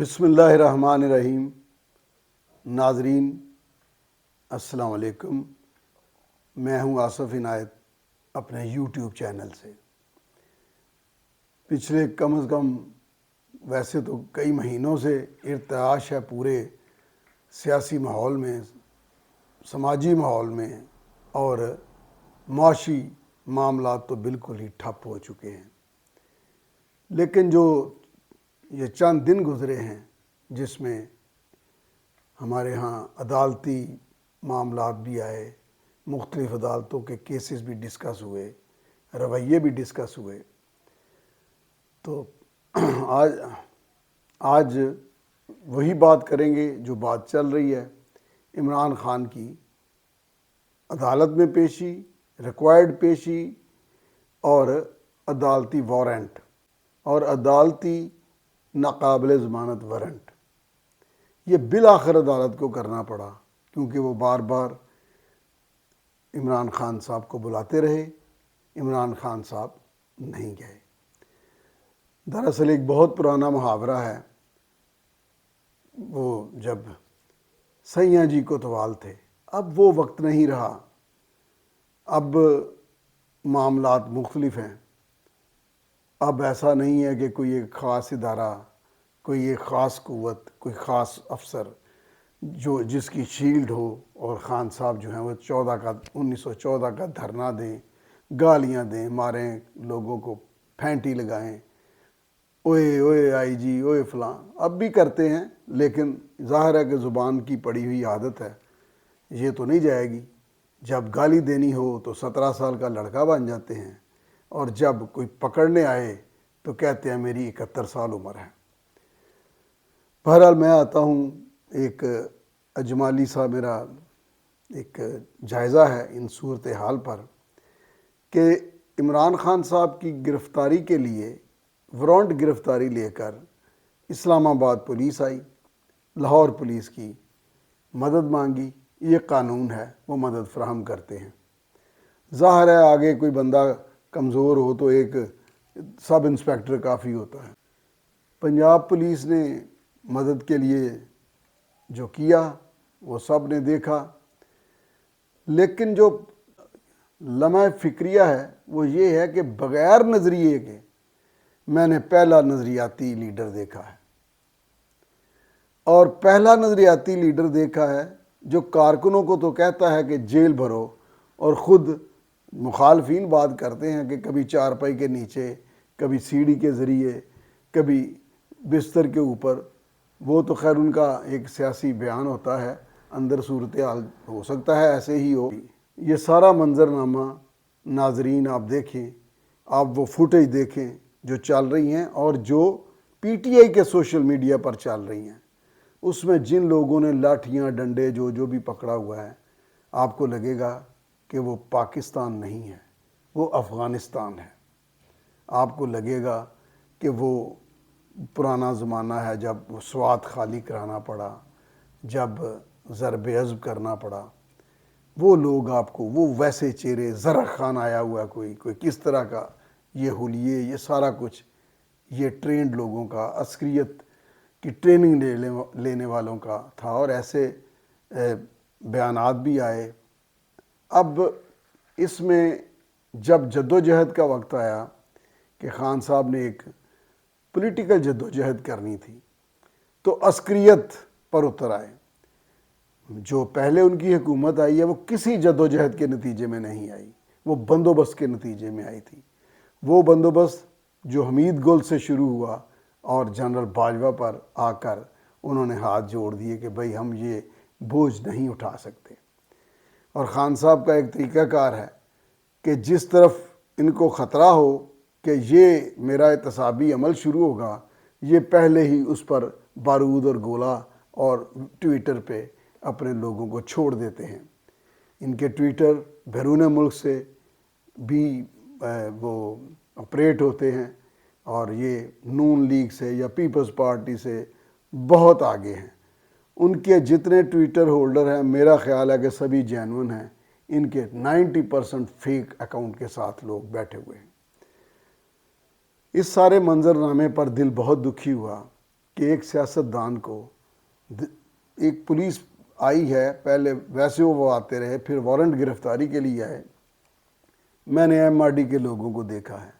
بسم اللہ الرحمن الرحیم۔ ناظرین السلام علیکم، میں ہوں آصف عنایت اپنے یوٹیوب چینل سے۔ پچھلے کم از کم ویسے تو کئی مہینوں سے ارتعاش ہے پورے سیاسی ماحول میں، سماجی ماحول میں، اور معاشی معاملات تو بالکل ہی ٹھپ ہو چکے ہیں۔ لیکن جو یہ چند دن گزرے ہیں جس میں ہمارے ہاں عدالتی معاملات بھی آئے، مختلف عدالتوں کے کیسز بھی ڈسکس ہوئے، رویے بھی ڈسکس ہوئے، تو آج وہی بات کریں گے جو بات چل رہی ہے، عمران خان کی عدالت میں پیشی، ریکوائرڈ پیشی اور عدالتی وارنٹ اور عدالتی ناقابل ضمانت وارنٹ۔ یہ بالآخر عدالت کو کرنا پڑا کیونکہ وہ بار بار عمران خان صاحب کو بلاتے رہے، عمران خان صاحب نہیں گئے۔ دراصل ایک بہت پرانا محاورہ ہے، وہ جب سیاں جی کوتوال تھے، اب وہ وقت نہیں رہا، اب معاملات مختلف ہیں۔ اب ایسا نہیں ہے کہ کوئی ایک خاص ادارہ، کوئی ایک خاص قوت، کوئی خاص افسر جس کی شیلڈ ہو اور خان صاحب جو ہیں وہ 1914 کا دھرنا دیں، گالیاں دیں، ماریں، لوگوں کو پھینٹی لگائیں، اوئے اوئے آئی جی، اوئے فلاں، اب بھی کرتے ہیں، لیکن ظاہر ہے کہ زبان کی پڑی ہوئی عادت ہے، یہ تو نہیں جائے گی۔ جب گالی دینی ہو تو 17 سال کا لڑکا بن جاتے ہیں، اور جب کوئی پکڑنے آئے تو کہتے ہیں میری 71 سال عمر ہے۔ بہرحال میں آتا ہوں، ایک اجمالی سا میرا ایک جائزہ ہے ان صورتحال پر کہ عمران خان صاحب کی گرفتاری کے لیے وارنٹ گرفتاری لے کر اسلام آباد پولیس آئی، لاہور پولیس کی مدد مانگی، یہ قانون ہے، وہ مدد فراہم کرتے ہیں۔ ظاہر ہے آگے کوئی بندہ کمزور ہو تو ایک سب انسپیکٹر کافی ہوتا ہے۔ پنجاب پولیس نے مدد کے لیے جو کیا وہ سب نے دیکھا، لیکن جو لمحہ فکریہ ہے وہ یہ ہے کہ بغیر نظریے کے میں نے پہلا نظریاتی لیڈر دیکھا ہے، اور پہلا نظریاتی لیڈر دیکھا ہے جو کارکنوں کو تو کہتا ہے کہ جیل بھرو، اور خود مخالفین بات کرتے ہیں کہ کبھی چارپائی کے نیچے، کبھی سیڑھی کے ذریعے، کبھی بستر کے اوپر۔ وہ تو خیر ان کا ایک سیاسی بیان ہوتا ہے، اندر صورتحال ہو سکتا ہے ایسے ہی ہو۔ یہ سارا منظرنامہ ناظرین آپ دیکھیں، آپ وہ فوٹیج دیکھیں جو چل رہی ہیں اور جو پی ٹی آئی کے سوشل میڈیا پر چل رہی ہیں، اس میں جن لوگوں نے لاٹھیاں ڈنڈے جو بھی پکڑا ہوا ہے، آپ کو لگے گا کہ وہ پاکستان نہیں ہے، وہ افغانستان ہے۔ آپ کو لگے گا کہ وہ پرانا زمانہ ہے جب وہ سوات خالی کرانا پڑا، جب ضرب عضب کرنا پڑا۔ وہ لوگ آپ کو، وہ ویسے چہرے، زرع خان آیا ہوا ہے کوئی کس طرح کا، یہ حلیے، یہ سارا کچھ یہ ٹرینڈ لوگوں کا، عسکریت کی ٹریننگ لینے والوں کا تھا، اور ایسے بیانات بھی آئے۔ اب اس میں جب جدوجہد کا وقت آیا کہ خان صاحب نے ایک پولیٹیکل جدوجہد کرنی تھی، تو عسکریت پر اتر آئے۔ جو پہلے ان کی حکومت آئی ہے وہ کسی جدوجہد کے نتیجے میں نہیں آئی، وہ بندوبست کے نتیجے میں آئی تھی۔ وہ بندوبست جو حمید گل سے شروع ہوا اور جنرل باجوہ پر آ کر انہوں نے ہاتھ جوڑ دیے کہ بھئی ہم یہ بوجھ نہیں اٹھا سکتے۔ اور خان صاحب کا ایک طریقہ کار ہے کہ جس طرف ان کو خطرہ ہو کہ یہ میرا احتسابی عمل شروع ہوگا، یہ پہلے ہی اس پر بارود اور گولہ اور ٹویٹر پہ اپنے لوگوں کو چھوڑ دیتے ہیں۔ ان کے ٹویٹر بیرون ملک سے بھی وہ آپریٹ ہوتے ہیں، اور یہ نون لیگ سے یا پیپلز پارٹی سے بہت آگے ہیں۔ ان کے جتنے ٹویٹر ہولڈر ہیں، میرا خیال ہے کہ سبھی جینون ہیں، ان کے 90% فیک اکاؤنٹ کے ساتھ لوگ بیٹھے ہوئے ہیں۔ اس سارے منظرنامے پر دل بہت دکھی ہوا کہ ایک سیاستدان کو ایک پولیس آئی ہے، پہلے ویسے وہ آتے رہے، پھر وارنٹ گرفتاری کے لیے آئے. میں نے ایم آر ڈی کے لوگوں کو دیکھا ہے،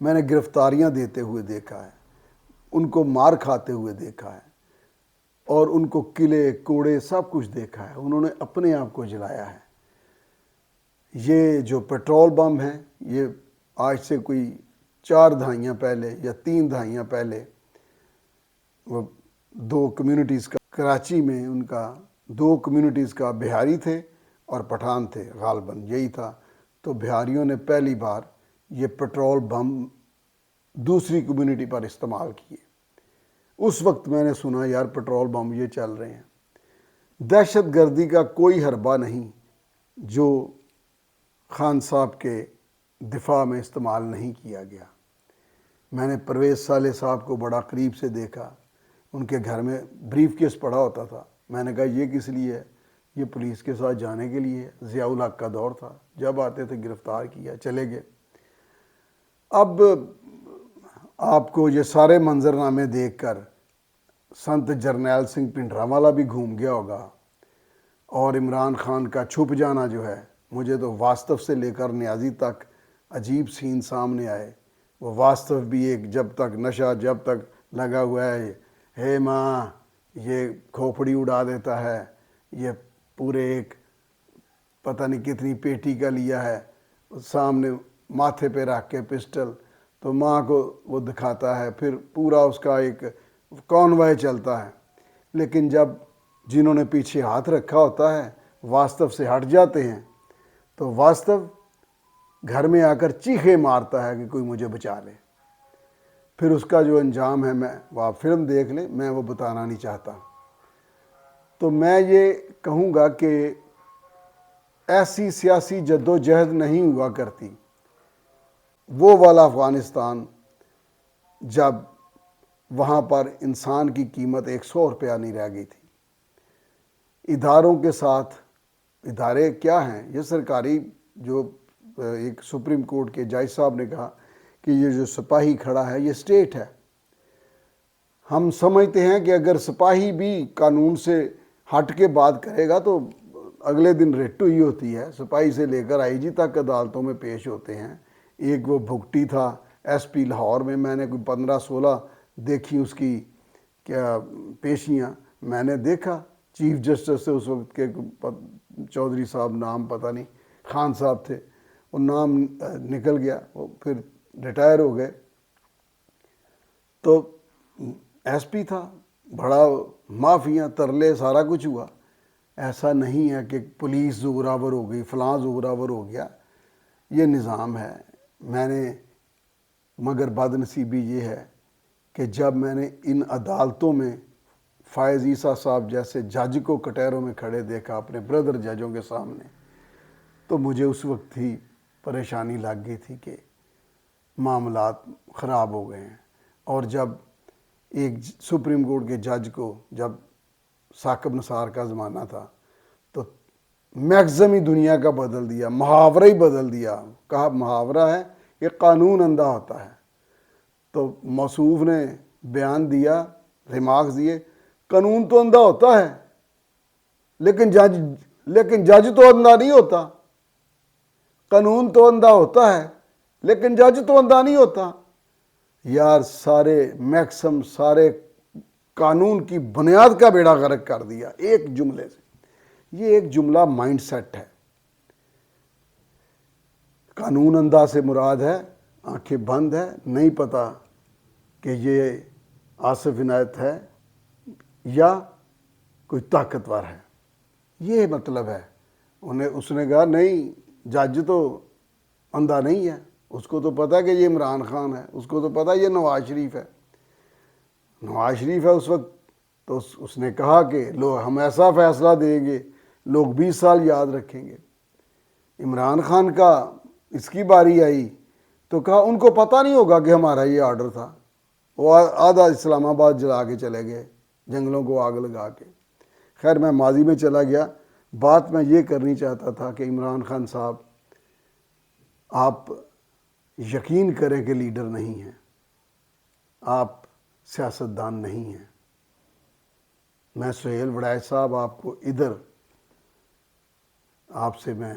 میں نے گرفتاریاں دیتے ہوئے دیکھا ہے، ان کو مار کھاتے ہوئے دیکھا ہے، اور ان کو قلعے کوڑے سب کچھ دیکھا ہے. انہوں نے اپنے آپ کو جلایا ہے. یہ جو پیٹرول بم ہیں، یہ آج سے کوئی 4 دہائیاں پہلے یا 3 دہائیاں پہلے وہ 2 کمیونٹیز کا کراچی میں، ان کا 2 کمیونٹیز کا بہاری تھے اور پٹھان تھے، غالباً یہی تھا. تو بہاریوں نے پہلی بار یہ پیٹرول بم دوسری کمیونٹی پر استعمال کیے. اس وقت میں نے سنا یار پیٹرول بم یہ چل رہے ہیں. دہشت گردی کا کوئی حربہ نہیں جو خان صاحب کے دفاع میں استعمال نہیں کیا گیا. میں نے پرویز صالح صاحب کو بڑا قریب سے دیکھا. ان کے گھر میں بریف کیس پڑا ہوتا تھا. میں نے کہا یہ کس لیے ہے؟ یہ پولیس کے ساتھ جانے کے لیے. ضیاء الحق کا دور تھا، جب آتے تھے گرفتار کیا، چلے گئے. اب آپ کو یہ سارے منظرنامے دیکھ کر سنت جرنیل سنگھ پنڈراوالا بھی گھوم گیا ہوگا، اور عمران خان کا چھپ جانا جو ہے، مجھے تو واستو سے لے کر نیازی تک عجیب سین سامنے آئے. وہ واستو بھی ایک، جب تک نشہ جب تک لگا ہوا ہے، ہے ماں یہ کھوپڑی اڑا دیتا ہے، یہ پورے ایک پتہ نہیں کتنی پیٹی کا لیا ہے، سامنے ماتھے پہ رکھ کے پسٹل، تو ماں کو وہ دکھاتا ہے، پھر پورا اس کا ایک کانوائے چلتا ہے. لیکن جب جنہوں نے پیچھے ہاتھ رکھا ہوتا ہے واستو سے ہٹ جاتے ہیں، تو واستو گھر میں آ کر چیخے مارتا ہے کہ کوئی مجھے بچا لے. پھر اس کا جو انجام ہے، وہ آپ فلم دیکھ لیں، میں وہ بتانا نہیں چاہتا. تو میں یہ کہوں گا کہ ایسی سیاسی جد و جہد نہیں ہوا کرتی. وہ والا افغانستان جب وہاں پر انسان کی قیمت 100 روپیہ نہیں رہ گئی تھی. اداروں کے ساتھ، ادارے کیا ہیں یہ سرکاری، جو ایک سپریم کورٹ کے جج صاحب نے کہا کہ یہ جو سپاہی کھڑا ہے یہ اسٹیٹ ہے. ہم سمجھتے ہیں کہ اگر سپاہی بھی قانون سے ہٹ کے بات کرے گا تو اگلے دن ریٹ ہوئی ہوتی ہے. سپاہی سے لے کر آئی جی تک عدالتوں میں پیش ہوتے ہیں. ایک وہ بھگٹی تھا ایس پی لاہور میں، میں نے کوئی 15-16 دیکھی اس کی کیا پیشیاں. میں نے دیکھا چیف جسٹس سے اس وقت کے چودھری صاحب، نام پتہ نہیں، خان صاحب تھے، وہ نام نکل گیا، وہ پھر ریٹائر ہو گئے. تو ایس پی تھا، بڑا معافیاں ترلے سارا کچھ ہوا. ایسا نہیں ہے کہ پولیس زوراور ہو گئی، فلاں زوراور ہو گیا. یہ نظام ہے. میں نے مگر بد نصیبی یہ ہے کہ جب میں نے ان عدالتوں میں فائز عیسیٰ صاحب جیسے جج کو کٹہروں میں کھڑے دیکھا اپنے بردر ججوں کے سامنے، تو مجھے اس وقت ہی پریشانی لگ گئی تھی کہ معاملات خراب ہو گئے ہیں. اور جب ایک سپریم کورٹ کے جج کو، جب ثاقب نثار کا زمانہ تھا، تو میگزم ہی دنیا کا بدل دیا، محاورہ ہی بدل دیا. کہا محاورہ ہے کہ قانون اندھا ہوتا ہے. تو موصوف نے بیان دیا، ریمارکس دیے، قانون تو اندھا ہوتا ہے لیکن جج تو اندھا نہیں ہوتا. قانون تو اندھا ہوتا ہے لیکن جج تو اندھا نہیں ہوتا. یار سارے میکسم سارے قانون کی بنیاد کا بیڑا غرق کر دیا ایک جملے سے. یہ ایک جملہ مائنڈ سیٹ ہے. قانون اندھا سے مراد ہے آنکھیں بند ہے، نہیں پتہ کہ یہ آصف عنایت ہے یا کوئی طاقتور ہے. یہ مطلب ہے. اس نے کہا نہیں، جج تو اندھا نہیں ہے، اس کو تو پتہ کہ یہ عمران خان ہے، اس کو تو پتہ یہ نواز شریف ہے. نواز شریف ہے اس وقت، تو اس نے کہا کہ ہم ایسا فیصلہ دیں گے لوگ 20 سال یاد رکھیں گے. عمران خان کا اس کی باری آئی تو کہا ان کو پتہ نہیں ہوگا کہ ہمارا یہ آرڈر تھا. وہ آدھا اسلام آباد جلا کے چلے گئے، جنگلوں کو آگ لگا کے. خیر میں ماضی میں چلا گیا. بات میں یہ کرنی چاہتا تھا کہ عمران خان صاحب، آپ یقین کریں کہ لیڈر نہیں ہیں، آپ سیاستدان نہیں ہیں. میں سہیل وڑائچ صاحب آپ کو ادھر آپ سے میں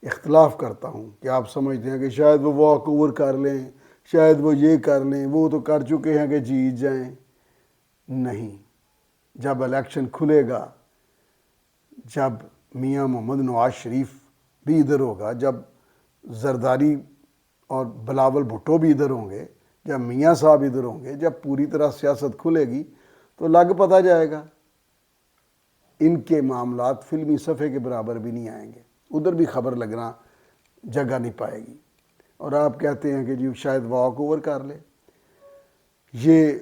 اختلاف کرتا ہوں کہ آپ سمجھتے ہیں کہ شاید وہ واک اوور کر لیں، شاید وہ یہ کر لیں، وہ تو کر چکے ہیں کہ جیت جائیں۔ نہیں، جب الیکشن کھلے گا، جب میاں محمد نواز شریف بھی ادھر ہوگا، جب زرداری اور بلاول بھٹو بھی ادھر ہوں گے، جب میاں صاحب ادھر ہوں گے، جب پوری طرح سیاست کھلے گی تو لگ پتہ جائے گا۔ ان کے معاملات فلمی صفحے کے برابر بھی نہیں آئیں گے، ادھر بھی خبر لگنا جگہ نہیں پائے گی۔ اور آپ کہتے ہیں کہ جی شاید واک اوور کر لے۔ یہ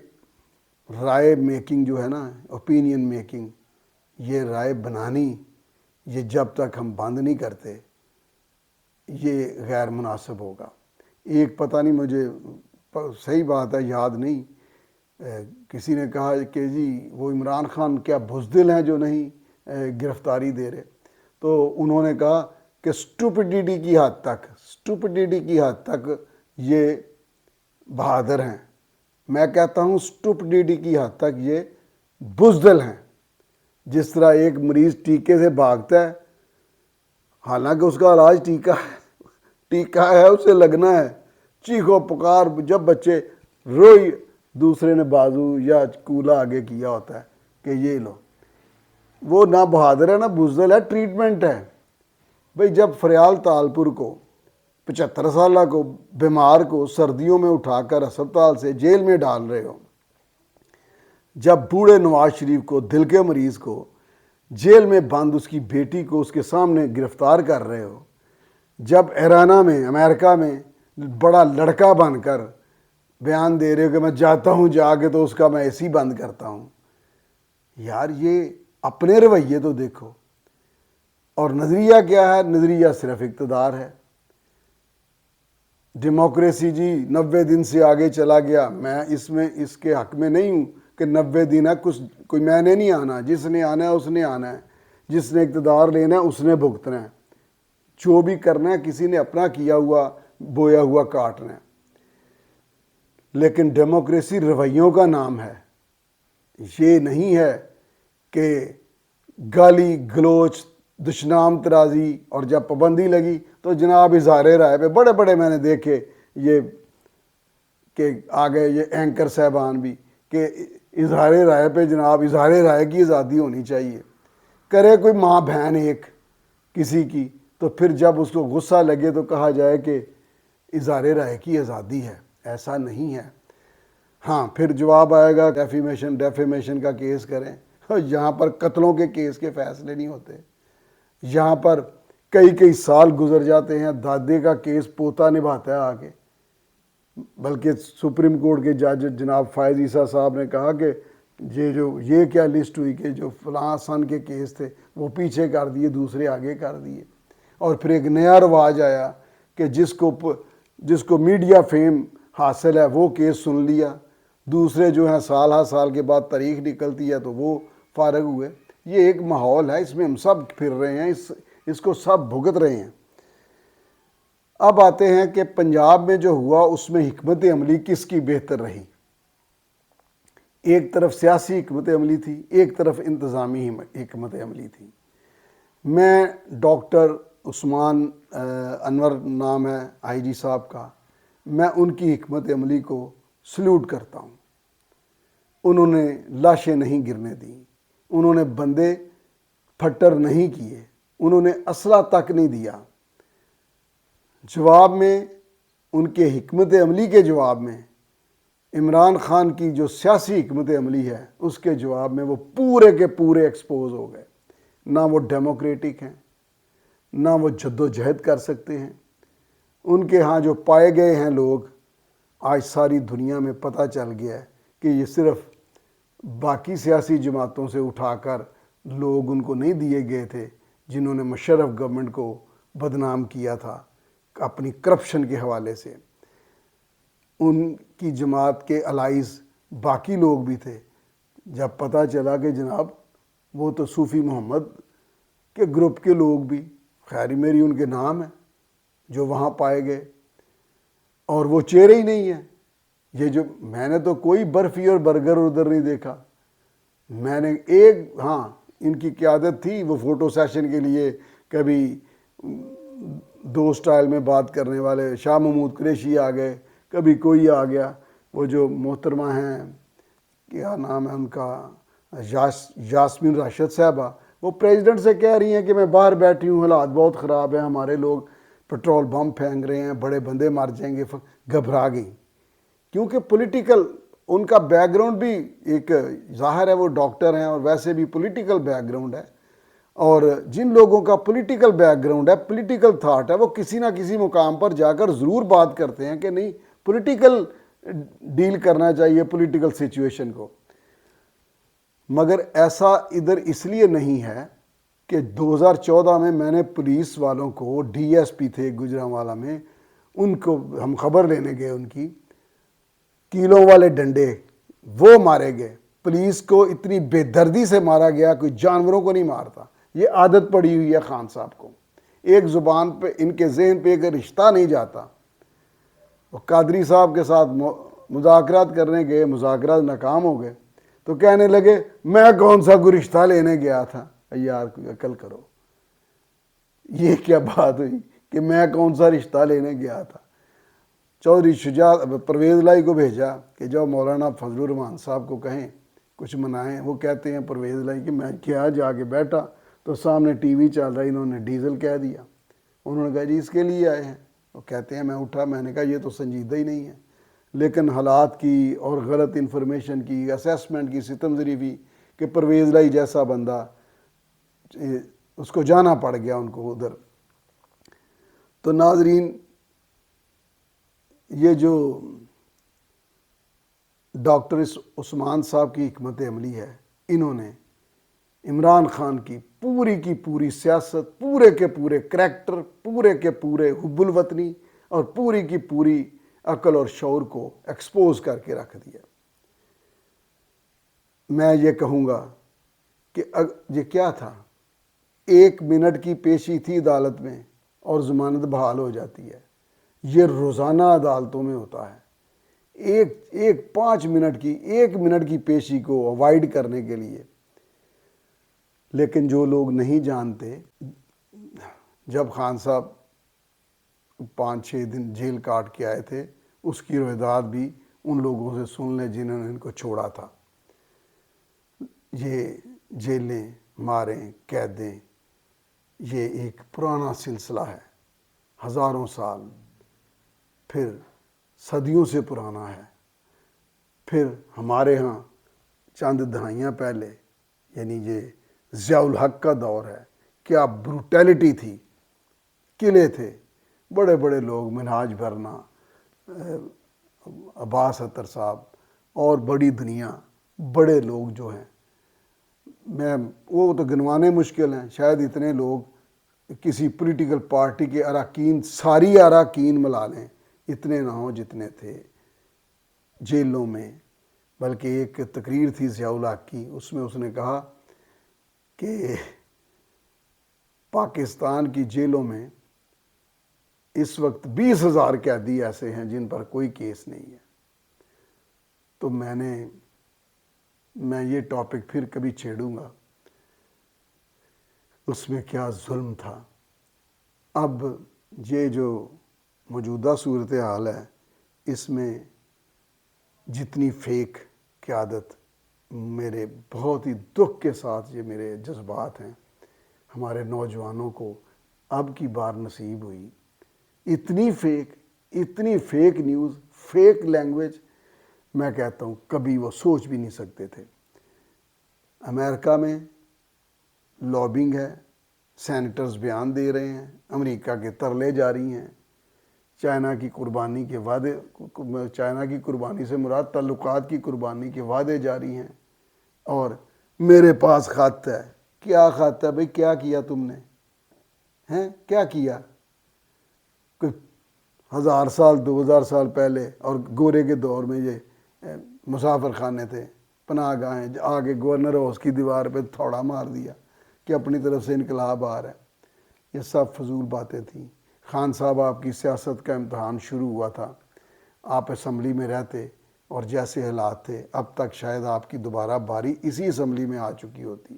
رائے میکنگ جو ہے نا، اوپینین میکنگ، یہ رائے بنانی، یہ جب تک ہم بند نہیں کرتے یہ غیر مناسب ہوگا۔ ایک پتہ نہیں مجھے صحیح بات ہے یاد نہیں، کسی نے کہا کہ جی وہ عمران خان کیا بزدل ہیں جو نہیں گرفتاری دے رہے، تو انہوں نے کہا کہ سٹوپڈیٹی کی حد تک یہ بہادر ہیں۔ میں کہتا ہوں سٹوپڈیٹی کی حد تک یہ بزدل ہیں۔ جس طرح ایک مریض ٹیکے سے بھاگتا ہے، حالانکہ اس کا علاج ٹیکہ ہے، اسے لگنا ہے، چیخو پکار، جب بچے روئی دوسرے نے بازو یا کولا آگے کیا ہوتا ہے کہ یہ لو، وہ نہ بہادر ہے نہ بزدل ہے، ٹریٹمنٹ ہے۔ بھئی جب فریال تالپور کو 75 سالہ کو بیمار کو سردیوں میں اٹھا کر ہسپتال سے جیل میں ڈال رہے ہو، جب بوڑھے نواز شریف کو دل کے مریض کو جیل میں بند اس کی بیٹی کو اس کے سامنے گرفتار کر رہے ہو، جب ایرانہ میں امریکہ میں بڑا لڑکا بن کر بیان دے رہے ہو کہ میں جاتا ہوں جا کے تو اس کا میں اے سی بند کرتا ہوں، یار یہ اپنے رویے تو دیکھو۔ اور نظریہ کیا ہے؟ نظریہ صرف اقتدار ہے۔ ڈیموکریسی جی 90 دن سے آگے چلا گیا، میں اس کے حق میں نہیں ہوں کہ 90 دن ہے، کوئی میں نے نہیں آنا، جس نے آنا ہے اس نے آنا ہے، جس نے اقتدار لینا ہے اس نے بھگتنا ہے، جو بھی کرنا ہے کسی نے اپنا کیا ہوا بویا ہوا کاٹنا ہے۔ لیکن ڈیموکریسی رویوں کا نام ہے، یہ نہیں ہے کہ گالی گلوچ دشنام ترازی، اور جب پابندی لگی تو جناب اظہار رائے پہ بڑے بڑے میں نے دیکھے یہ کہ آگئے یہ اینکر صاحبان بھی کہ اظہار رائے پہ جناب اظہار رائے کی آزادی ہونی چاہیے۔ کرے کوئی ماں بہن ایک کسی کی تو پھر جب اس کو غصہ لگے تو کہا جائے کہ اظہار رائے کی آزادی ہے، ایسا نہیں ہے۔ ہاں پھر جواب آئے گا ڈیفیمیشن کا کیس کریں، یہاں پر قتلوں کے کیس کے فیصلے نہیں ہوتے، یہاں پر کئی سال گزر جاتے ہیں، دادے کا کیس پوتا نبھاتا ہے آگے۔ بلکہ سپریم کورٹ کے جج جناب فائز عیسیٰ صاحب نے کہا کہ یہ کیا لسٹ ہوئی کہ جو فلاں سن کے کیس تھے وہ پیچھے کر دیے، دوسرے آگے کر دیے۔ اور پھر ایک نیا رواج آیا کہ جس کو میڈیا فیم حاصل ہے وہ کیس سن لیا، دوسرے جو ہیں سال کے بعد تاریخ نکلتی ہے تو وہ فارغ ہوئے۔ یہ ایک ماحول ہے، اس میں ہم سب پھر رہے ہیں، اس کو سب بھگت رہے ہیں۔ اب آتے ہیں کہ پنجاب میں جو ہوا اس میں حکمت عملی کس کی بہتر رہی۔ ایک طرف سیاسی حکمت عملی تھی، ایک طرف انتظامی حکمت عملی تھی۔ میں ڈاکٹر عثمان انور نام ہے آئی جی صاحب کا، میں ان کی حکمت عملی کو سلوٹ کرتا ہوں۔ انہوں نے لاشیں نہیں گرنے دیں، انہوں نے بندے پھٹر نہیں کیے، انہوں نے اسلحہ تک نہیں دیا۔ جواب میں ان کے حکمت عملی کے جواب میں عمران خان کی جو سیاسی حکمت عملی ہے اس کے جواب میں وہ پورے کے پورے ایکسپوز ہو گئے۔ نہ وہ ڈیموکریٹک ہیں، نہ وہ جد و جہد کر سکتے ہیں۔ ان کے ہاں جو پائے گئے ہیں لوگ، آج ساری دنیا میں پتہ چل گیا ہے کہ یہ صرف باقی سیاسی جماعتوں سے اٹھا کر لوگ ان کو نہیں دیے گئے تھے جنہوں نے مشرف گورنمنٹ کو بدنام کیا تھا اپنی کرپشن کے حوالے سے۔ ان کی جماعت کے الائز باقی لوگ بھی تھے۔ جب پتہ چلا کہ جناب وہ تو صوفی محمد کے گروپ کے لوگ بھی، خیر میری ان کے نام ہیں جو وہاں پائے گئے، اور وہ چہرے ہی نہیں ہیں۔ یہ جو میں نے تو کوئی برفی اور برگر ادھر نہیں دیکھا، میں نے ہاں ان کی قیادت تھی، وہ فوٹو سیشن کے لیے کبھی دو سٹائل میں بات کرنے والے شاہ محمود قریشی آ گئے، کبھی کوئی آ گیا، وہ جو محترمہ ہیں کیا نام ہے ان کا، یاسمین راشد صاحبہ، وہ پریزیڈنٹ سے کہہ رہی ہیں کہ میں باہر بیٹھی ہوں، حالات بہت خراب ہیں، ہمارے لوگ پٹرول بم پھینک رہے ہیں، بڑے بندے مر جائیں گے، گھبرا گئی، کیونکہ پولیٹیکل ان کا بیک گراؤنڈ بھی ایک ظاہر ہے، وہ ڈاکٹر ہیں اور ویسے بھی پولیٹیکل بیک گراؤنڈ ہے، اور جن لوگوں کا پولیٹیکل بیک گراؤنڈ ہے، پولیٹیکل تھاٹ ہے، وہ کسی نہ کسی مقام پر جا کر ضرور بات کرتے ہیں کہ نہیں پولیٹیکل ڈیل کرنا چاہیے پولیٹیکل سچویشن کو۔ مگر ایسا ادھر اس لیے نہیں ہے کہ 2014 میں نے پولیس والوں کو، ڈی ایس پی تھے گجرانوالہ میں، ان کو ہم خبر لینے گئے، ان کی کیلوں والے ڈنڈے وہ مارے گئے، پولیس کو اتنی بے دردی سے مارا گیا، کوئی جانوروں کو نہیں مارتا، یہ عادت پڑی ہوئی ہے خان صاحب کو، ایک زبان پہ ان کے ذہن پہ ایک رشتہ نہیں جاتا۔ وہ قادری صاحب کے ساتھ مذاکرات کرنے گئے، مذاکرات ناکام ہو گئے، تو کہنے لگے میں کون سا کوئی رشتہ لینے گیا تھا، یار کوئی عقل کرو، یہ کیا بات ہوئی کہ میں کون سا رشتہ لینے گیا تھا۔ چودھری پرویز لائی کو بھیجا کہ جو مولانا فضل الرحمان صاحب کو کہیں کچھ منائیں، وہ کہتے ہیں پرویز لائی کہ میں کیا، جا کے بیٹھا تو سامنے ٹی وی چل رہا، انہوں نے ڈیزل کہہ دیا، انہوں نے کہا جی اس کے لیے آئے ہیں، وہ کہتے ہیں میں اٹھا، میں نے کہا یہ تو سنجیدہ ہی نہیں ہے، لیکن حالات کی اور غلط انفارمیشن کی اسیسمنٹ کی ستم زری ہوئی کہ پرویز لائی جیسا بندہ اس کو جانا پڑ گیا ان کو ادھر۔ تو ناظرین، یہ جو ڈاکٹر عثمان صاحب کی حکمت عملی ہے، انہوں نے عمران خان کی پوری سیاست، پورے کے پورے کریکٹر، پورے کے پورے حب الوطنی اور پوری کی پوری عقل اور شعور کو ایکسپوز کر کے رکھ دیا۔ میں یہ کہوں گا کہ یہ کیا تھا، 1 منٹ کی پیشی تھی عدالت میں اور ضمانت بحال ہو جاتی ہے، یہ روزانہ عدالتوں میں ہوتا ہے، ایک 5 منٹ کی 1 منٹ کی پیشی کو اوائڈ کرنے کے لیے۔ لیکن جو لوگ نہیں جانتے، جب خان صاحب 5-6 دن جیل کاٹ کے آئے تھے، اس کی روایات بھی ان لوگوں سے سن لیں جنہوں نے ان کو چھوڑا تھا۔ یہ جیلیں، ماریں، قیدیں، یہ ایک پرانا سلسلہ ہے، ہزاروں سال، پھر صدیوں سے پرانا ہے، پھر ہمارے ہاں چند دہائیاں پہلے، یعنی یہ ضیاء الحق کا دور ہے، کیا بروٹیلٹی تھی، قلعے تھے، بڑے بڑے لوگ، منہاج بھرنا، عباس اتر صاحب اور بڑی دنیا، بڑے لوگ جو ہیں، وہ تو گنوانے مشکل ہیں، شاید اتنے لوگ کسی پولیٹیکل پارٹی کے اراکین، ساری اراکین ملا لیں، اتنے نہ ہوں جتنے تھے جیلوں میں۔ بلکہ ایک تقریر تھی ضیاء الحق کی، اس میں اس نے کہا کہ پاکستان کی جیلوں میں اس وقت 20,000 قیدی ایسے ہیں جن پر کوئی کیس نہیں ہے۔ تو میں یہ ٹاپک پھر کبھی چھیڑوں گا، اس میں کیا ظلم تھا۔ اب یہ جو موجودہ صورتحال ہے، اس میں جتنی فیک قیادت، میرے بہت ہی دکھ کے ساتھ یہ میرے جذبات ہیں، ہمارے نوجوانوں کو اب کی بار نصیب ہوئی، اتنی فیک نیوز، فیک لینگویج، میں کہتا ہوں کبھی وہ سوچ بھی نہیں سکتے تھے۔ امریکہ میں لابنگ ہے، سینیٹرز بیان دے رہے ہیں، امریکہ کے ترلے جاری ہیں، چائنا کی قربانی کے وعدے، چائنا کی قربانی سے مراد تعلقات کی قربانی کے وعدے جاری ہیں، اور میرے پاس خط ہے۔ کیا خط ہے بھئی؟ کیا کیا تم نے؟ کیا کیا؟ کوئی 1000 سال 2000 سال پہلے، اور گورے کے دور میں یہ مسافر خانے تھے، پناہ گاہیں، آگے گورنر ہاؤس کی دیوار پہ تھوڑا مار دیا کہ اپنی طرف سے انقلاب آ رہا ہے۔ یہ سب فضول باتیں تھیں۔ خان صاحب، آپ کی سیاست کا امتحان شروع ہوا تھا، آپ اسمبلی میں رہتے اور جیسے حالات تھے اب تک شاید آپ کی دوبارہ باری اسی اسمبلی میں آ چکی ہوتی.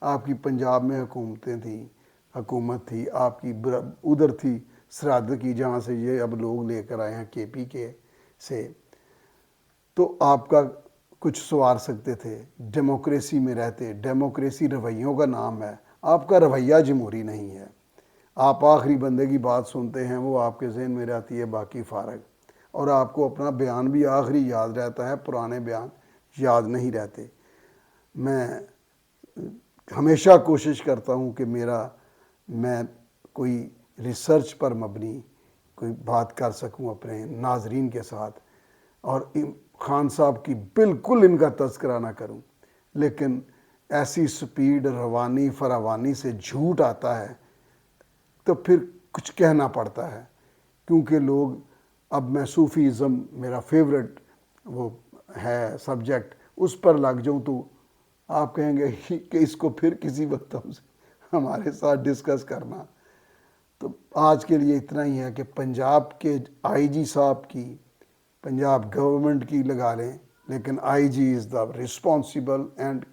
آپ کی پنجاب میں حکومت تھی، آپ کی ادھر تھی سرحد کی جہاں سے یہ اب لوگ لے کر آئے ہیں کے پی کے سے، تو آپ کا کچھ سوار سکتے تھے. ڈیموکریسی میں رہتے، ڈیموکریسی رویوں کا نام ہے، آپ کا رویہ جمہوری نہیں ہے. آپ آخری بندے کی بات سنتے ہیں، وہ آپ کے ذہن میں رہتی ہے، باقی فارغ. اور آپ کو اپنا بیان بھی آخری یاد رہتا ہے، پرانے بیان یاد نہیں رہتے. میں ہمیشہ کوشش کرتا ہوں کہ میں کوئی ریسرچ پر مبنی کوئی بات کر سکوں اپنے ناظرین کے ساتھ، اور خان صاحب کی بالکل ان کا تذکرہ نہ کروں. لیکن ایسی سپیڈ، روانی، فراوانی سے جھوٹ آتا ہے تو پھر کچھ کہنا پڑتا ہے. کیونکہ لوگ اب میں صوفیزم میرا فیورٹ وہ ہے سبجیکٹ، اس پر لگ جاؤں تو آپ کہیں گے کہ اس کو پھر کسی وقت ہمارے ساتھ ڈسکس کرنا. تو آج کے لیے اتنا ہی ہے کہ پنجاب کے آئی جی صاحب کی، پنجاب گورنمنٹ کی لگا لیں، لیکن آئی جی از دا رسپانسیبل، اینڈ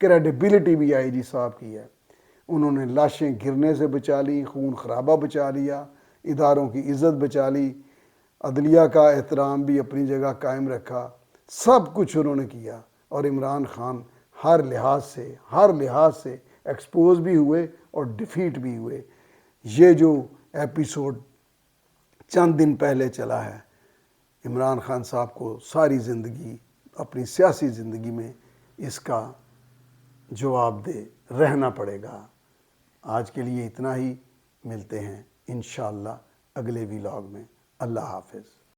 کریڈیبلٹی بھی آئی جی صاحب کی ہے. انہوں نے لاشیں گرنے سے بچا لی، خون خرابہ بچا لیا، اداروں کی عزت بچا لی، عدلیہ کا احترام بھی اپنی جگہ قائم رکھا. سب کچھ انہوں نے کیا. اور عمران خان ہر لحاظ سے ایکسپوز بھی ہوئے اور ڈیفیٹ بھی ہوئے. یہ جو ایپیسوڈ چند دن پہلے چلا ہے، عمران خان صاحب کو ساری زندگی اپنی سیاسی زندگی میں اس کا جواب دہ رہنا پڑے گا. آج کے لیے اتنا ہی، ملتے ہیں انشاءاللہ اگلے ویلاگ میں. اللہ حافظ.